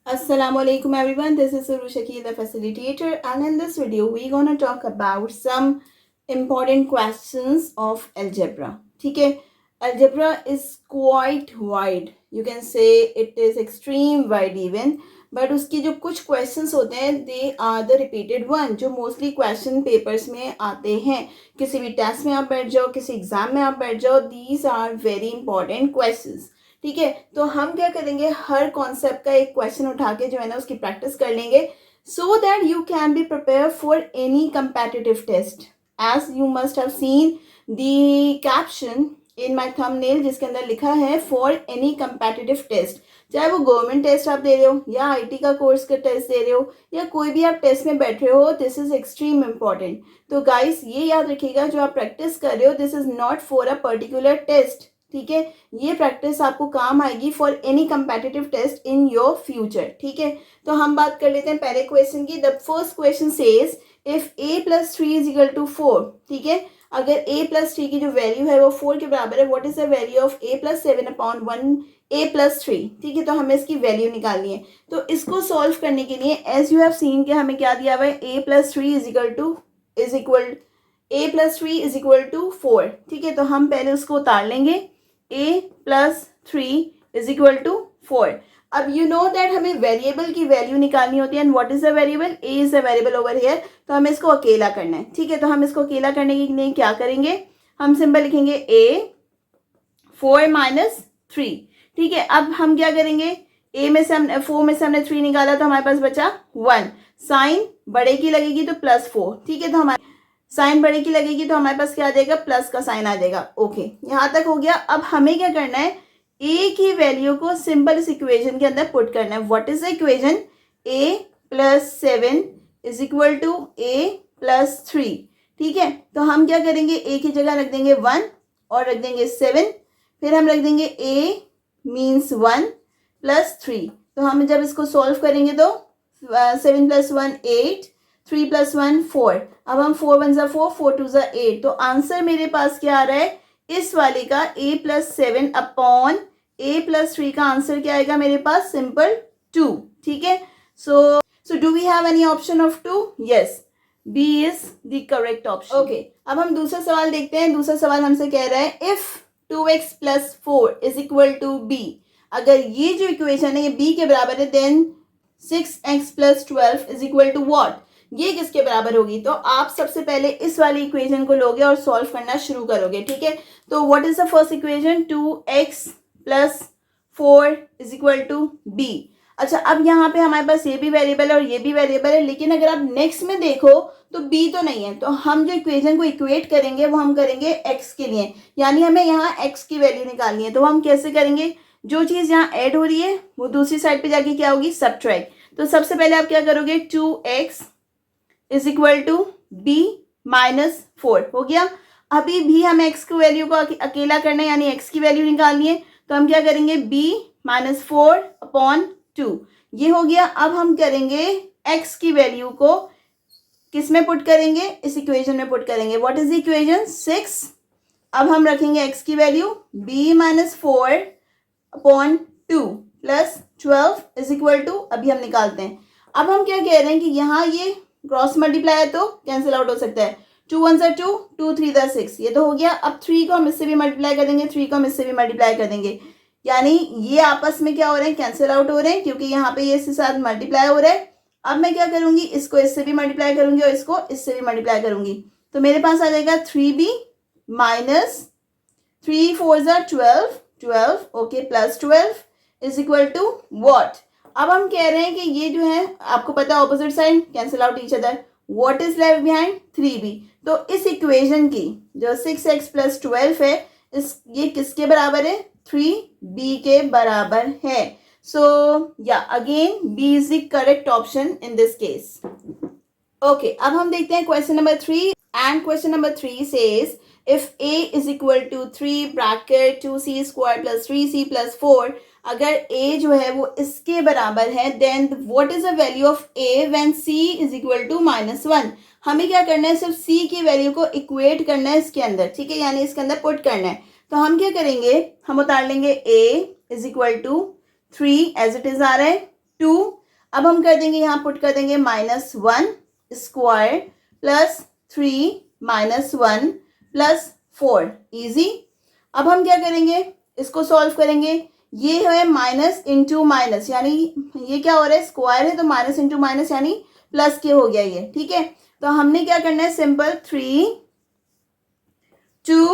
Assalamualaikum everyone, this is Suru Shakil, the facilitator, and in this video we're gonna talk about some important questions of algebra. ठीक है, algebra is quite wide, you can say it is extreme wide even, but उसकी जो कुछ questions होते हैं they are the repeated one जो mostly question papers में आते हैं. किसी भी टेस्ट में आप बैठ जाओ, किसी एग्जाम में आप बैठ जाओ, these are very important questions. ठीक है, तो हम क्या करेंगे, हर कॉन्सेप्ट का एक क्वेश्चन उठा के जो है ना उसकी प्रैक्टिस कर लेंगे so that you can be prepare for any competitive test. As you must have seen the caption in my thumbnail जिसके अंदर लिखा है फॉर एनी कंपेटिटिव टेस्ट. चाहे वो गवर्नमेंट टेस्ट आप दे रहे हो या आईटी का कोर्स का टेस्ट दे रहे हो या कोई भी आप टेस्ट में बैठ रहे हो, दिस इज एक्सट्रीम इंपॉर्टेंट. तो गाइस ये याद रखिएगा, जो आप प्रैक्टिस कर रहे हो this is not for a particular test. ठीक है, ये प्रैक्टिस आपको काम आएगी for any competitive test in your future. ठीक है, तो हम बात कर लेते हैं पहले क्वेश्चन की. The first question says if a plus 3 is equal to 4. ठीक है, अगर a प्लस 3 की जो वैल्यू है वो 4 के बराबर है, what is the value of a plus 7 upon 1 a plus 3. ठीक है, तो हमें इसकी वैल्यू निकालनी है. तो इसको सॉल्व करने के लिए एज यू हैव सीन कि हमें क्या दिया हुआ है, a plus 3 is equal a plus 3 is equal to 4. ठीक है, तो हम पहले उसको उतार लेंगे. a plus 3 is equal to 4. अब यू नो दैट हमें वेरिएबल की वैल्यू निकालनी होती है and what is the variable, a is the variable over here. तो हमें इसको अकेला करना है. ठीक है, तो हम इसको अकेला करने के लिए क्या करेंगे, हम सिंपल लिखेंगे a 4 माइनस 3. ठीक है, अब हम क्या करेंगे, a में से हमने 4 में से हमने 3 निकाला तो हमारे पास बचा 1. साइन बड़े की लगेगी तो प्लस 4. ठीक है, तो हमारे साइन बड़े की लगेगी तो हमारे पास क्या आ जाएगा, प्लस का साइन आ जाएगा. ओके, यहाँ तक हो गया. अब हमें क्या करना है, a की वैल्यू को सिंपल इस इक्वेशन के अंदर पुट करना है. What is the equation, a plus 7 is equal to a plus 3. ठीक है, तो हम क्या करेंगे, a की जगह रख देंगे 1 और रख देंगे 7. फिर हम रख देंगे a मीन्स 1 प्लस 3. तो हम जब इसको सॉल्व करेंगे तो 7 प्लस 1 8, 3 प्लस 1 4. अब हम 4 1 4, 4 2 8. तो आंसर मेरे पास क्या आ रहा है, इस वाले का a plus 7 upon a plus 3 का आंसर क्या आएगा मेरे पास, सिंपल 2. ठीक है, so do we have any option of 2? Yes, b is the correct option. Okay, अब हम दूसरा सवाल देखते हैं. दूसरा सवाल हमसे कह रहा है if 2x plus 4 is equal to b. अगर ये जो इक्वेशन है ये b के बराबर है then 6x plus 12 is equal to what, ये किसके बराबर होगी. तो आप सबसे पहले इस वाली इक्वेशन को लोगे और सॉल्व करना शुरू करोगे. ठीक है, तो what is the first equation, 2x plus 4 is equal to b. अच्छा, अब यहाँ पे हमारे पास ये भी वेरिएबल है और ये भी वेरिएबल है, लेकिन अगर आप नेक्स्ट में देखो तो b तो नहीं है. तो हम जो इक्वेशन को इक्वेट करेंगे वो हम करेंगे x के लिए, यानी हमें यहाँ x की वैल्यू निकालनी है. तो हम कैसे करेंगे, जो चीज़ यहाँ ऐड हो रही है वो दूसरी साइड पे जाके क्या होगी, सब्ट्रैक्ट. तो सबसे पहले आप क्या करोगे, 2x is equal to b minus 4 हो गया. अभी भी हम x की वैल्यू को अकेला करना है, यानी x की वैल्यू निकालनी है. तो हम क्या करेंगे, b माइनस 4 अपॉन 2, ये हो गया. अब हम करेंगे x की वैल्यू को किस में पुट करेंगे, इस इक्वेशन में पुट करेंगे. What is the equation, 6. अब हम रखेंगे x की value b minus 4 upon 2 plus 12 is equal to, अभी हम निकालते हैं. अब हम क्या कह रहे हैं कि यहाँ ये क्रॉस मल्टीप्लाई है तो कैंसिल आउट हो सकता है. 2 1 2, 2 3 6, ये तो हो गया. अब 3 को हम इससे भी मल्टीप्लाई कर देंगे, 3 को हम इससे भी मल्टीप्लाई कर देंगे, यानी ये आपस में क्या हो रहे हैं, कैंसिल आउट हो रहे हैं, क्योंकि यहाँ पे ये इसके साथ मल्टीप्लाई हो रहा है. अब मैं क्या करूंगी, इसको इससे भी मल्टीप्लाई करूंगी और इसको इससे भी मल्टीप्लाई करूंगी. तो मेरे पास आ जाएगा 3b minus 3 4 12, okay, plus 12 is equal to what. अब हम कह रहे हैं कि ये जो है आपको पता है opposite side cancel out each other. What is left behind, 3b. तो इस इक्वेशन की जो 6x प्लस 12 है, ये किसके बराबर है, 3b के बराबर है. सो या again b is the correct option in this case. Okay, अब हम देखते हैं question number 3. And question number 3 says if a is equal to 3 bracket 2c square plus 3c plus 4. अगर a जो है वो इसके बराबर है then what is the value of a when c is equal to -1. हमें क्या करना है, सिर्फ c की वैल्यू को इक्वेट करना है इसके अंदर. ठीक है, यानी इसके अंदर पुट करना है. तो हम क्या करेंगे, हम उतार लेंगे a is equal to 3 as it is आ रहा है, 2 अब हम कर देंगे यहाँ पुट कर देंगे -1 स्क्वायर प्लस 3 -1 प्लस 4 इजी। अब हम क्या करेंगे, इसको सॉल्व करेंगे। ये है माइनस इंटू माइनस, यानी ये क्या हो रहा है, स्क्वायर है तो माइनस इंटू माइनस यानी प्लस के हो गया ये, ठीक है। तो हमने क्या करना है, सिंपल 3 2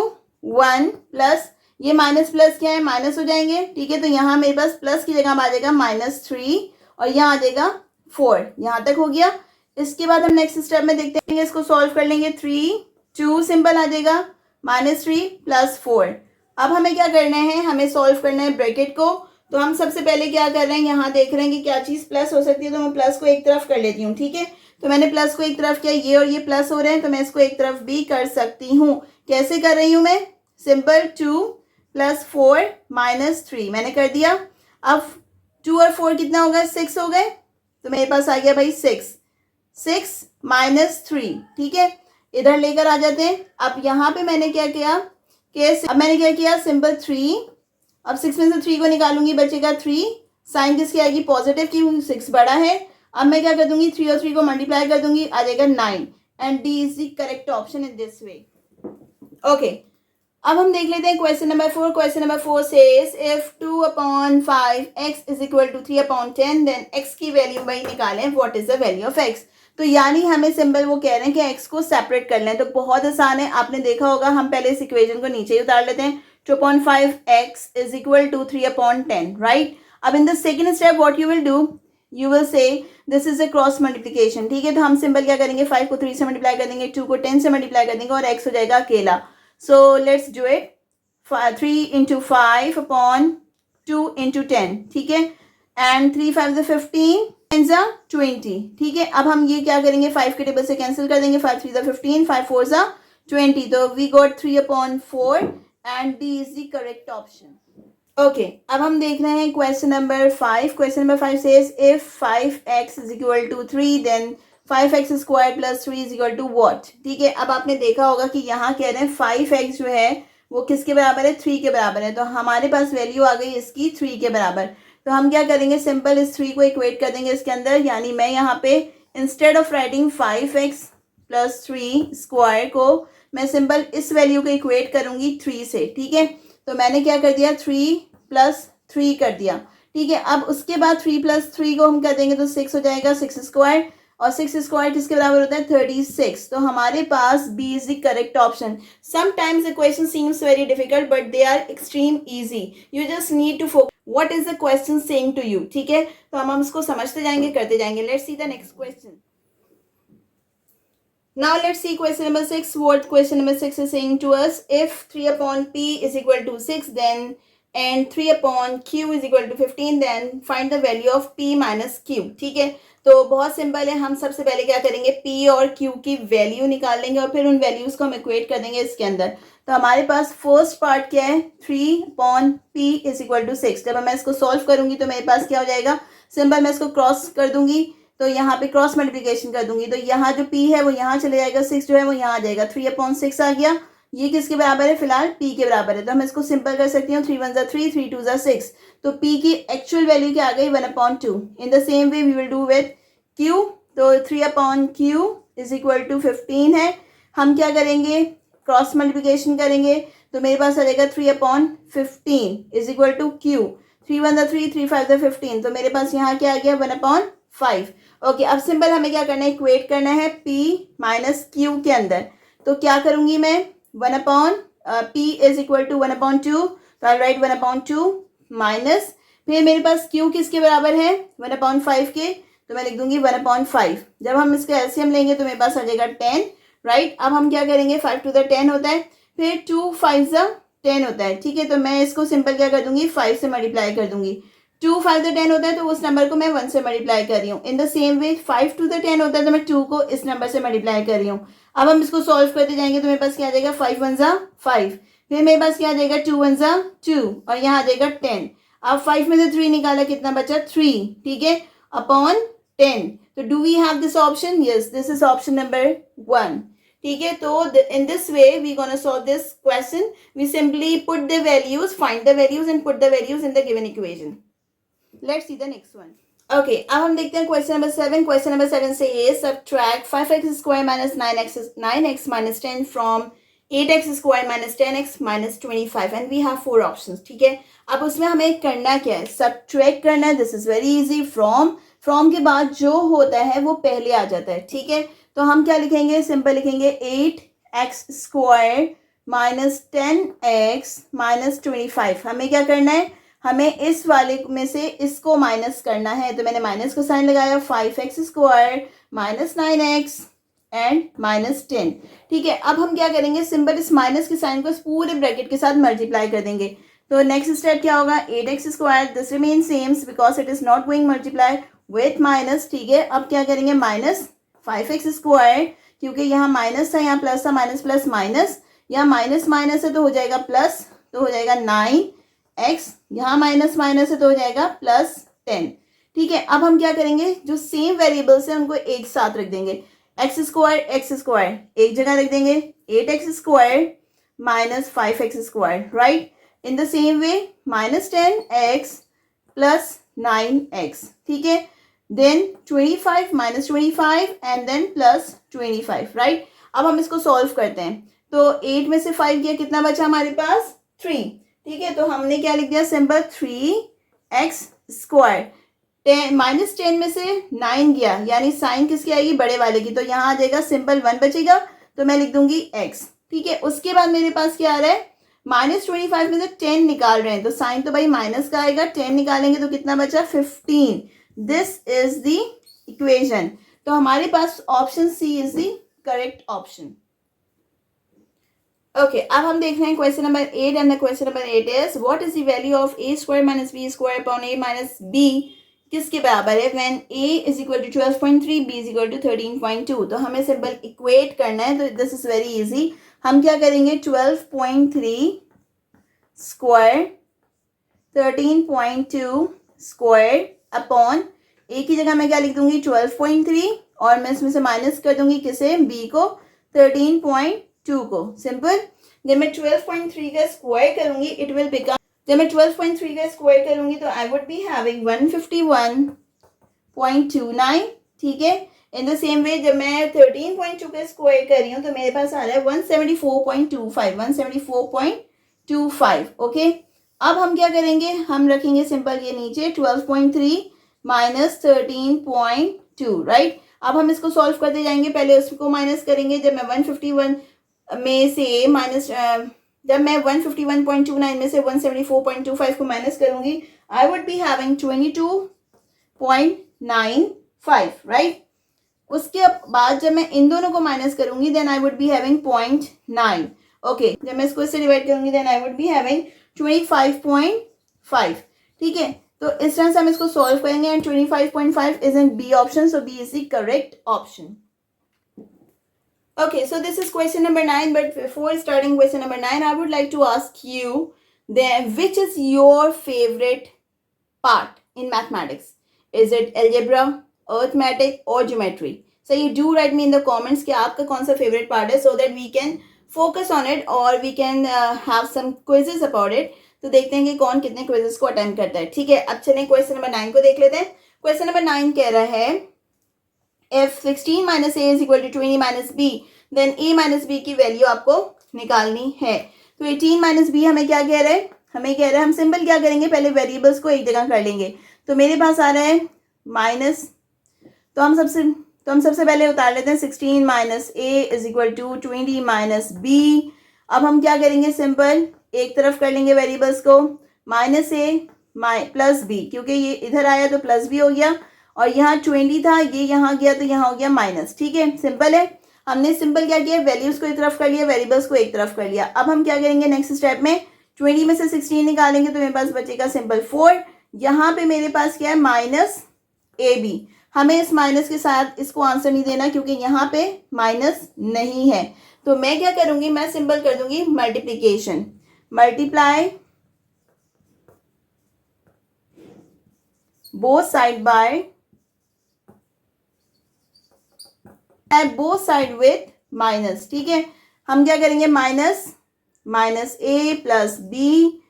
1 प्लस ये माइनस प्लस क्या है, माइनस हो जाएंगे, ठीक है। तो यहाँ मेरे पास प्लस की जगह आ जाएगा -3 और यहाँ आ जाएगा 4, यहाँ तक हो गया। इसके बाद हम नेक्स्ट स्टेप में देखते हैं, इसको सॉल्व कर लेंगे। 3 2 सिंपल आ जाएगा -3 प्लस 4। अब हमें क्या करना है, हमें सॉल्व करना है ब्रैकेट को। तो हम सबसे पहले क्या कर रहे हैं, यहाँ देख रहे हैं कि क्या चीज़ प्लस हो सकती है, तो मैं प्लस को एक तरफ कर लेती हूँ, ठीक है। तो मैंने प्लस को एक तरफ किया, ये और ये प्लस हो रहे हैं, तो मैं इसको एक तरफ भी कर सकती हूँ। कैसे कर रही हूँ मैं, सिंपल 2 प्लस 4 -3 मैंने कर दिया। अब 2 और 4 कितना हो गया, 6 हो गए, तो मेरे पास आ गया भाई 6 -3, ठीक है। इधर लेकर आ जाते हैं। अब यहाँ पे मैंने क्या किया, अब मैंने क्या किया, सिंपल 3, अब 6 में से 3 को निकालूंगी, बचेगा 3, साइन किसकी आएगी, पॉजिटिव की, 6 बड़ा है। अब मैं क्या कर दूंगी, 3 और 3 को मल्टीप्लाई कर दूंगी, आ जाएगा 9 and D is the correct option in this way. Okay, अब हम देख लेते हैं question number 4। Question number 4 says if 2/5 x is equal to 3/10 then x की वैल्यू भाई निकालें, what is the value of x। तो यानी हमें सिंबल वो कह रहे हैं कि x को सेपरेट कर लें। तो बहुत आसान है, आपने देखा होगा, हम पहले इस इक्वेशन को नीचे ही उतार लेते हैं। 2/5x is equal to 3/10, right. अब in the second step what you will do, you will say this is a cross multiplication, ठीक है। तो हम सिंबल क्या करेंगे, 5 को 3 से मल्टीप्लाई कर देंगे, 2 को 10 से मल्टीप्लाई कर देंगे और x हो जाएगा अकेला। So let's do it. 3 into 5 upon 2 into 10, ठीक है। And 3 5 is 15, 10 is 20, ठीक है। अब हम ये क्या करेंगे, 5 के टेबल से कैंसिल कर देंगे, 5 3 is 15, 5 4 is 20, तो we got 3/4 and D is the correct option. Okay, अब हम देख रहे हैं question number 5। Question number 5 says if 5x is equal to 3 then 5x square plus 3 is equal to what, ठीक है। अब आपने देखा होगा कि यहाँ कह रहे हैं 5x जो है वो किसके बराबर है, 3 के बराबर है। तो हमारे पास वैल्यू आ गई इसकी 3 के बराबर। तो हम क्या करेंगे, सिंपल इस 3 को इक्वेट कर देंगे इसके अंदर, यानी मैं यहाँ पे instead of writing 5x plus 3 square को मैं सिंपल इस वैल्यू को इक्वेट करूँगी 3 से, ठीक है। तो मैंने क्या कर दिया, 3 + 3 कर दिया, ठीक है। अब उसके बाद 3 + 3 को हम कर देंगे तो 6 हो जाएगा, 6 स्क्वायर, और 6 स्क्वायर किसके बराबर होता है, 36। तो हमारे पास B is the correct option. Sometimes the question seems very difficult but they are extreme easy, you just need to focus what is the question saying to you, ठीक है। तो हम इसको समझते जाएंगे, करते जाएंगे। Let's see the next question. Now let's see question number 6. What question number 6 is saying to us, if 3/p is equal to 6 then and 3/q is equal to 15 then find the value of p minus q, ठीक है। तो बहुत simple है, हम सबसे पहले क्या करेंगे, p और q की वैल्यू निकाल लेंगे और फिर उन वैल्यूज को हम इक्वेट कर देंगे इसके अंदर। तो हमारे पास फर्स्ट पार्ट क्या है, 3/p is equal to 6। जब मैं इसको सॉल्व करूंगी तो मेरे पास क्या हो जाएगा, सिंपल मैं इसको क्रॉस कर दूंगी, तो यहाँ पे क्रॉस मल्टीप्लिकेशन कर दूंगी, तो यहाँ जो p है वो यहाँ चले जाएगा, 6 जो है वो यहाँ आ जाएगा, 3/6 आ गया। ये किसके बराबर है, फिलहाल p के बराबर है। तो हम इसको सिंपल कर सकती हूँ, 3 1 = 3, 3 2 = 6। तो p की एक्चुअल वैल्यू क्या आ गई, 1/2। In the same way we will do with q। तो 3/q इज इक्वल टू 15 है। हम क्या करेंगे, क्रॉस मल्टीप्लिकेशन करेंगे, तो मेरे पास आ जाएगा 3/15 इज इक्वल टू q। 3 1 = 3, 3 5 = 15, तो मेरे पास यहाँ क्या आ गया, 1/5। ओके, अब सिंपल हमें क्या करना है, इक्वेट करना है p माइनस q के अंदर। तो क्या करूंगी मैं, 1/p इज इक्वल टू 1/2, तो आई राइट 1/2 माइनस, फिर मेरे पास q किसके बराबर है, 1/5 के, तो मैं लिख दूंगी 1/5। जब हम इसका एलसीएम लेंगे तो मेरे पास आ जाएगा 10, राइट। अब हम क्या करेंगे, 5 to the 10 होता है, फिर 2 5 = 10 होता है, ठीक है। तो मैं इसको सिंपल क्या कर दूंगी, 5 से मल्टीप्लाई कर दूंगी। 2 5 to 10 होता है तो उस नंबर को मैं 1 से मल्टीप्लाई कर रही हूँ। इन the same way 5 to the 10 होता है तो मैं 2 को इस नंबर से मल्टीप्लाई कर रही हूँ। अब हम इसको सॉल्व करते जाएंगे तो मेरे पास क्या आ जाएगा, 5 1 = 5, फिर मेरे पास क्या आ जाएगा, 2 1 = 2 और यहाँ आ जाएगा 10। अब 5 में से 3 निकाला, कितना बचा, 3, ठीक है, अपॉन 10। तो do we have this option, yes, this is option number 1, ठीक है। तो in this way we gonna solve this question. We simply put the values, find the values and put the values in the given equation. Let's see the next one. Okay, अब हम देखते हैं question number 7. Question number 7 से ये subtract 5x स्क्वायर minus 9x minus 10 from 8x square minus 10x minus 25 and we have 4 options. ठीक है, अब उसमें हमें करना क्या है, सब्ट्रैक्ट करना है. This is very easy. From के बाद जो होता है वो पहले आ जाता है. ठीक है, तो हम क्या लिखेंगे, सिंपल लिखेंगे 8x square minus 10x minus 25. हमें क्या करना है, हमें इस वाले में से इसको माइनस करना है. तो मैंने माइनस का साइन लगाया. 5x स्क्वायर माइनस 9x एंड माइनस 10. ठीक है, अब हम क्या करेंगे, सिंपल इस माइनस के साइन को इस पूरे ब्रैकेट के साथ मल्टीप्लाई कर देंगे. तो नेक्स्ट स्टेप क्या होगा, 8x square, this remain sames because it is not going multiply with minus. ठीक है, अब क्या करेंगे, माइनस 5x स्क्वायर, क्योंकि यहाँ माइनस था, यहाँ प्लस था, माइनस प्लस माइनस, यहाँ माइनस माइनस है तो हो जाएगा प्लस, तो हो जाएगा 9x, यहाँ माइनस माइनस है तो हो जाएगा प्लस 10. ठीक है, अब हम क्या करेंगे, जो सेम वेरिएबल्स हैं उनको एक साथ रख देंगे. एक्स स्क्वायर एक जगह रख देंगे, 8x square minus 5x square, right. In the same way minus 10x plus 9x. ठीक है, then 25 minus 25 and then plus 25, right. अब हम इसको सॉल्व करते हैं. तो 8 में से 5 गया, कितना बचा हमारे पास, 3. ठीक है, तो हमने क्या लिख दिया, सिंपल 3x स्क्वायर. माइनस 10 में से 9 गया, यानी साइन किसकी आएगी, बड़े वाले की. तो यहाँ आ जाएगा सिंपल 1 बचेगा, तो मैं लिख दूंगी x. ठीक है, उसके बाद मेरे पास क्या आ रहा है, माइनस 25 में से 10 निकाल रहे हैं, तो साइन तो भाई माइनस का आएगा. 10 निकालेंगे तो कितना बचा, 15. This is the equation. तो हमारे पास option C is the correct option. Okay, अब हम देख रहे हैं question number 8 and the question number 8 is what is the value of a square minus b square upon a minus b किसके बराबर है, when a is equal to 12.3, b is equal to 13.2. तो हमें सिंपल इक्वेट करना है. तो this is very easy. हम क्या करेंगे, 12.3 स्क्वायर 13.2 स्क्वायर अपॉन a की जगह मैं क्या लिख दूंगी, 12.3, और मैं इसमें से माइनस कर दूंगी किसे, b को, 13.2 को. सिंपल. जब मैं 12.3 का स्क्वायर करूंगी इट विल बिकम, जब मैं 12.3 का स्क्वायर करूंगी तो आई वुड बी हैविंग 151.29. ठीक है, इन द सेम वे जब मैं 13.2 का स्क्वायर कर रही हूँ तो मेरे पास आ रहा है 174.25, 174.25. ओके, अब हम क्या करेंगे, हम रखेंगे सिंपल ये नीचे 12.3 माइनस 13.2, राइट. अब हम इसको सॉल्व करते जाएंगे. पहले उसको माइनस करेंगे. जब मैं 151 में से माइनस, जब मैं 151.29 में से 174.25 को माइनस करूंगी I would be having 22.95, right. उसके बाद जब मैं इन दोनों को माइनस करूंगी then I would be having 0.9. Okay, जब मैं इसको इससे डिवाइड करूंगी then I would be having 25.5. ठीक है, तो इस तरह से हम इसको सॉल्व करेंगे and 25.5 is in B option, so B is the correct option. Okay, so this is question number 9, but before starting question number 9, I would like to ask you then which is your favorite part in mathematics? Is it algebra, arithmetic or geometry? So you do write me in the comments कि आपका कौन सा favorite part है, so that we can focus on it or we can have some quizzes about it. तो देखते हैं कि कौन कितने quizzes को attempt करता है. ठीक है, अब चलें question number 9 को देख लेते हैं. Question number 9 कह रहा है if 16 minus a is equal to 20 minus b, then a minus b की वैल्यू आपको निकालनी है. तो 18 minus b हमें क्या कह रहा है, हमें कह रहा है, हम सिंपल क्या करेंगे, पहले वेरिएबल्स को एक जगह कर लेंगे. तो मेरे पास आ रहा है माइनस, तो हम सबसे पहले उतार लेते हैं 16 minus a is equal to 20 minus b. अब हम क्या करेंगे, सिंपल एक तरफ कर लेंगे वेरिएबल्स को, माइनस a प्लस b, क्योंकि ये इधर आया तो प्लस b हो गया, और यहाँ 20 था, ये यहाँ गया तो यहाँ हो गया माइनस. ठीक है, सिंपल है. हमने सिंपल क्या किया, वैल्यूज को एक तरफ कर लिया, वेरिएबल्स को एक तरफ कर लिया. अब हम क्या करेंगे, नेक्स्ट स्टेप में 20 में से 16 निकालेंगे तो मेरे पास बचेगा सिंपल 4. यहाँ पे मेरे पास क्या है, माइनस ए बी. हमें इस माइनस के साथ इसको आंसर नहीं देना क्योंकि यहाँ पे माइनस नहीं है. तो मैं क्या करूंगी, मैं सिंपल कर दूंगी multiplication, multiply both side by both side with minus. ठीक है, हम क्या करेंगे, माइनस ए प्लस बी,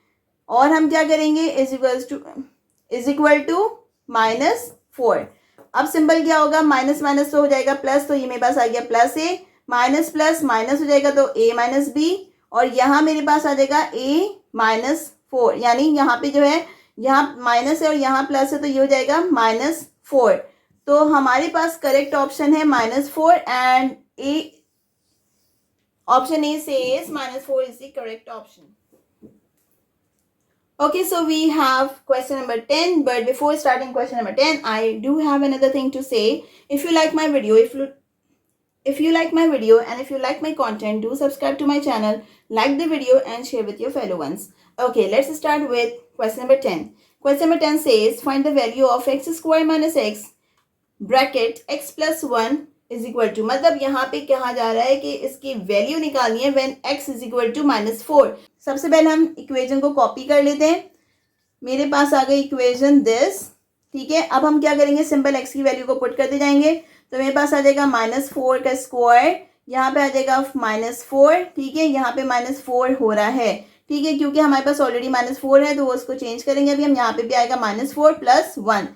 और हम क्या करेंगे इज इक्वल टू माइनस 4। अब सिंबल क्या होगा, माइनस माइनस तो हो जाएगा प्लस, तो ये मेरे पास आ गया प्लस ए, माइनस प्लस माइनस हो जाएगा तो ए माइनस बी, और यहाँ मेरे पास आ जाएगा ए माइनस 4, यानी यहाँ पे जो है यहाँ माइनस है और यहाँ प्लस है तो ये हो जाएगा -4। तो हमारे पास करेक्ट ऑप्शन है -4 and A, option A says -4 is the correct option. Okay, so we have question number 10, but before starting question number 10, I do have another thing to say. If you like my video, if you like my video and if you like my content, do subscribe to my channel, like the video and share with your fellow ones. Okay, let's start with question number 10. Question number 10 says, find the value of x square minus x bracket x plus 1 is equal to, मतलब यहाँ पे कहा जा रहा है कि इसकी value निकालनी है when x is equal to -4। सबसे पहले हम इक्वेशन को कॉपी कर लेते हैं। मेरे पास आ गई इक्वेशन दिस, ठीक है। अब हम क्या करेंगे, सिंपल x की वैल्यू को पुट करते जाएंगे, तो मेरे पास आ जाएगा -4 का स्क्वायर, यहाँ पे आ जाएगा -4, ठीक है। यहाँ पे -4 हो रहा है, ठीक है, क्योंकि हमारे पास ऑलरेडी -4 है तो वो उसको चेंज करेंगे अभी हम। यहाँ पे भी आएगा -4 प्लस 1।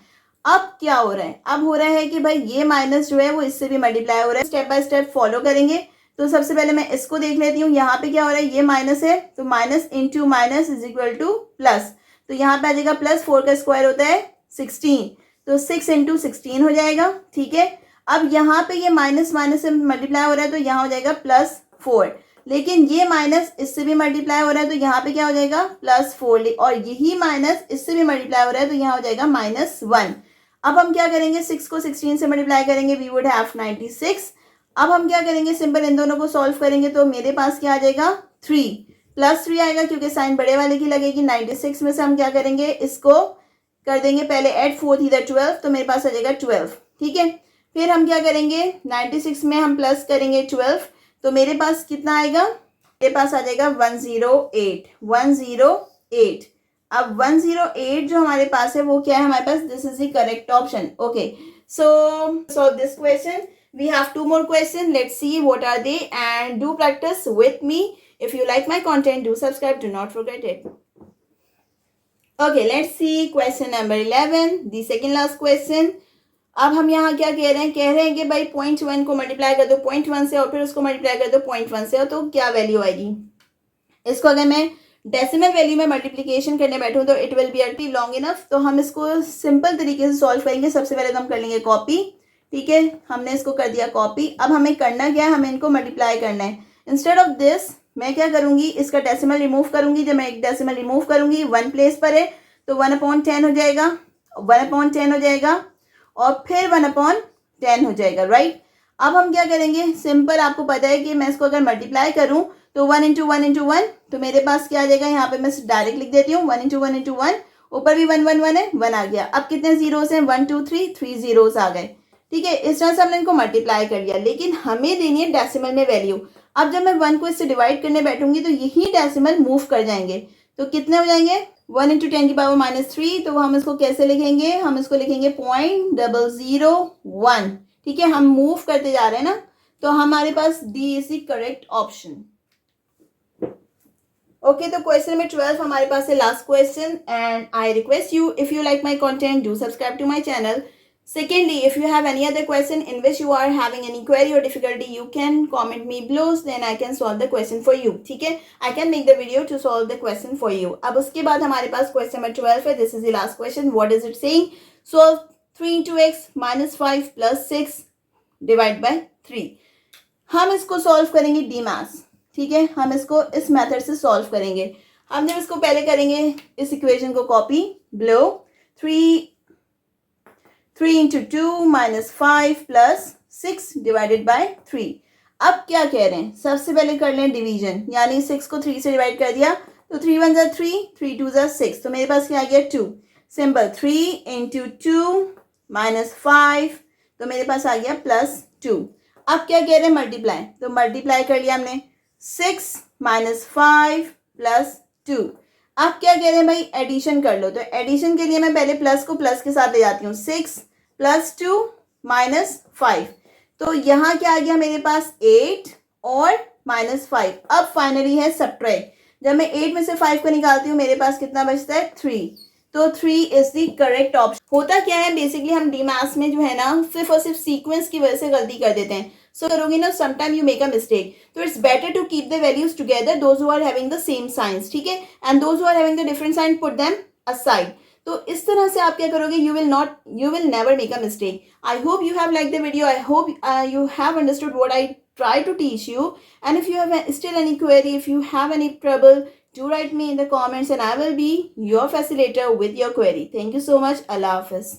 अब क्या हो रहा है, अब हो रहा है कि भाई ये माइनस जो है वो इससे भी मल्टीप्लाई हो रहा है। स्टेप बाय स्टेप फॉलो करेंगे। तो सबसे पहले मैं इसको देख लेती हूँ, यहाँ पे क्या हो रहा है, ये माइनस है तो minus into minus is equal two plus, तो यहाँ पे आ जाएगा प्लस 4 का स्क्वायर होता है 16, तो 6 इंटू 16 हो जाएगा, ठीक है। अब यहाँ पे ये माइनस माइनस से मल्टीप्लाई हो रहा है तो यहाँ हो जाएगा +4, लेकिन ये माइनस इससे भी मल्टीप्लाई हो रहा है तो यहाँ पे क्या हो जाएगा +4, और यही माइनस इससे भी मल्टीप्लाई हो रहा है तो यहाँ हो जाएगा -1। अब हम क्या करेंगे, 6 को 16 से मल्टीप्लाई करेंगे, वी वुड हैव 96। अब हम क्या करेंगे, सिंपल इन दोनों को सॉल्व करेंगे तो मेरे पास क्या आ जाएगा 3 +3 आएगा, क्योंकि साइन बड़े वाले की लगेगी। 96 में से हम क्या करेंगे, इसको कर देंगे पहले ऐड, 4 इधर 12, तो मेरे पास आ जाएगा 12, ठीक है। फिर हम क्या करेंगे, 96 में हम प्लस करेंगे 12, तो मेरे पास कितना आएगा, मेरे पास आ जाएगा 108। अब 108 जो हमारे पास है वो क्या है हमारे पास, this is the correct option. Okay, so solve this question. We have 2 more questions. Let's see what are they and do practice with me. If you like my content, do subscribe, do not forget it. Okay, let's see question number 11, the second last question. अब हम यहाँ क्या कह रहे हैं कि भाई 0.1 को मल्टीप्लाई कर दो 0.1 से और फिर उसको मल्टीप्लाई कर दो 0.1 से, तो क्या वैल्यू आएगी। इसको अगर मैं डेसिमल वैल्यू में मल्टीप्लिकेशन करने बैठूं तो it will be a long enough, तो हम इसको सिंपल तरीके से सॉल्व करेंगे। सबसे पहले तो हम कर लेंगे कॉपी, ठीक है, हमने इसको कर दिया कॉपी। अब हमें करना क्या है, हमें इनको मल्टीप्लाई करना है। इंस्टेड ऑफ दिस मैं क्या करूंगी, इसका डेसिमल रिमूव करूंगी। जब मैं एक डेसिमल रिमूव करूंगी 1 प्लेस पर है तो 1/10 हो जाएगा, 1/10 हो जाएगा और फिर 1/10 हो जाएगा, राइट। अब हम क्या करेंगे, सिंपल आपको पता है कि मैं इसको अगर मल्टीप्लाई करूं तो 1 इंटू 1 इंटू 1, तो मेरे पास क्या आ जाएगा, यहाँ पे मैं डायरेक्ट लिख देती हूँ 1 इंटू 1 इंटू 1, ऊपर भी 1 1 1 है, 1 आ गया। अब कितने जीरोस हैं, 1 2 3 जीरोस आ गए, ठीक है। इस तरह से हमने इनको मल्टीप्लाई कर लिया, लेकिन हमें देनी है डेसिमल में वैल्यू। अब जब मैं 1 को इससे डिवाइड करने बैठूंगी तो यही डेसिमल मूव कर जाएंगे, तो कितने हो जाएंगे 1 इंटू 10 की पावर -3, तो हम इसको कैसे लिखेंगे, हम इसको लिखेंगे 0.001, ठीक है। हम मूव करते जा रहे हैं ना, तो हमारे पास D is the correct option. Okay, तो क्वेश्चन नंबर 12 हमारे पास है last question, and I request you, if you like my content, do subscribe to my channel. Secondly, if you have any other question in which you are having any query or difficulty, you can comment me below, then I can solve the question for you. ठीक है, I can make the video to solve the question for you. अब उसके बाद हमारे पास question number 12 है. This is the last question. What is it saying? Solve 3 into x minus 5 plus 6 divide by 3. हम इसको solve करेंगे डी मैथ्स, ठीक है, हम इसको इस मेथड से सॉल्व करेंगे. हम जब इसको पहले करेंगे इस इक्वेशन को copy below, 3 into 2 minus 5 plus 6 divided by 3. अब क्या कह रहे हैं, सबसे पहले कर लें डिवीजन, यानी 6 को 3 से डिवाइड कर दिया तो 3 1 = 3, 3 2 = 6, तो मेरे पास क्या आ गया 2. सिंपल 3 into 2 minus 5, तो मेरे पास आ गया +2. अब क्या कह रहे हैं मल्टीप्लाई, तो मल्टीप्लाई कर लिया हमने 6 minus 5 plus 2. अब क्या कह रहे हैं भाई एडिशन कर लो, तो एडिशन के लिए मैं पहले प्लस को प्लस के साथ ले जाती हूँ. 6 + 2 - 5, तो यहाँ क्या आ गया मेरे पास 8 और -5. अब फाइनली है सब्ट्रैक्ट, जब मैं 8 में से 5 को निकालती हूँ मेरे पास कितना बचता है 3. तो 3 इज द करेक्ट ऑप्शन। होता क्या है बेसिकली, हम डीमैथ्स में जो है ना सिर्फ और सिर्फ सीक्वेंस की वजह से गलती कर देते हैं। सो करोगे ना, sometime you make a mistake, तो it's better to keep the values together, those who are having the same signs, ठीक है, and those who are having the different sign put them aside. तो इस तरह से आप क्या करोगे, you will never make a mistake. I hope you have liked the video. I hope you have understood what I try to teach you. And if you have still any query, if you have any trouble, do write me in the comments and I will be your facilitator with your query. Thank you so much. Allah Hafiz.